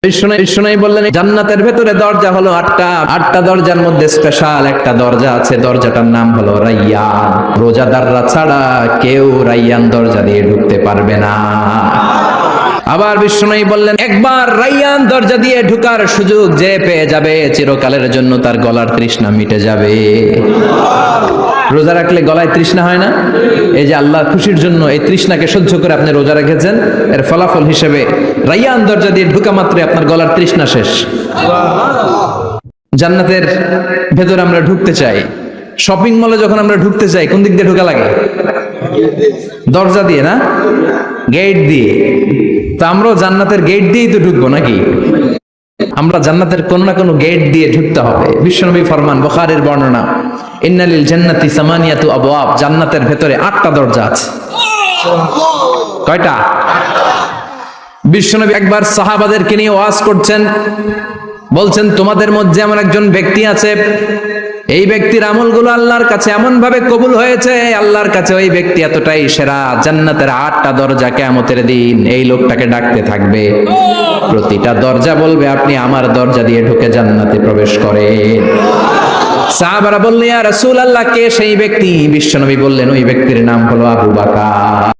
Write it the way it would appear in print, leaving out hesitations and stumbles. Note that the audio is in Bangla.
বিষ্ণু বললেন জান্নাতের ভেতরে দরজা হলো আটটা দরজার মধ্যে স্পেশাল একটা দরজা আছে, দরজাটার নাম হলো রাইয়ান। রোজাদাররা ছাড়া কেউ রাইয়ান দরজা দিয়ে ঢুকতে পারবে না। আবার বিষ্ণু বললেন একবার রাইয়ান দরজা দিয়ে ঢুকার সুযোগ যে পেয়ে যাবে চিরকালের জন্য তার গলার তৃষ্ণা মিটে যাবে। রোজা রাখলে গলায় তৃষ্ণা হয় না? এই যে আল্লাহ খুশির জন্য এই তৃষ্ণাকে সহ্য করে আপনি রোজা রেখেছেন, এর ফলাফল হিসেবে রাইয়ান দরজা দিয়ে ঢুকা মাত্র আপনার গলার তৃষ্ণা শেষ। জান্নাতের ভেতরে আমরা ঢুকতে চাই, শপিং মলে যখন আমরা ঢুকতে চাই কোন দিক দিয়ে ঢোকা লাগে? দরজা দিয়ে না, গেট দিয়ে। তো আমরাও জান্নাতের গেট দিয়েই তো ঢুকবো নাকি? আমরা জান্নাতের কোন না কোন গেট দিয়ে ঢুকতে হবে। বিশ্বনবী ফরমান, বুখারীর বর্ণনা, ইন্নালিল জান্নাতি সামানিয়াতু আবওয়াব, জান্নাতের ভেতরে 8টা দরজা আছে। কয়টা? বিশ্বনবী একবার সাহাবাদেরকে নিয়ে ওয়াজ করছেন, বলছেন তোমাদের মধ্যে এমন একজন ব্যক্তি আছে, এই ব্যক্তির আমলগুলো আল্লাহর কাছে এমন ভাবে কবুল হয়েছে, আল্লাহর কাছে ওই ব্যক্তি এতটাই সেরা, জান্নাতের 8টা দরজা কিয়ামতের দিন এই লোকটাকে ডাকতে থাকবে। প্রতিটা দরজা বলবে আপনি আমার দরজা দিয়ে ঢুকে জান্নাতে প্রবেশ করেন। সাহাবারা বললেন ইয়া রাসূলুল্লাহ, কে সেই ব্যক্তি? বিশ্বনবী বললেন ওই ব্যক্তির নাম হলো আবু বকর।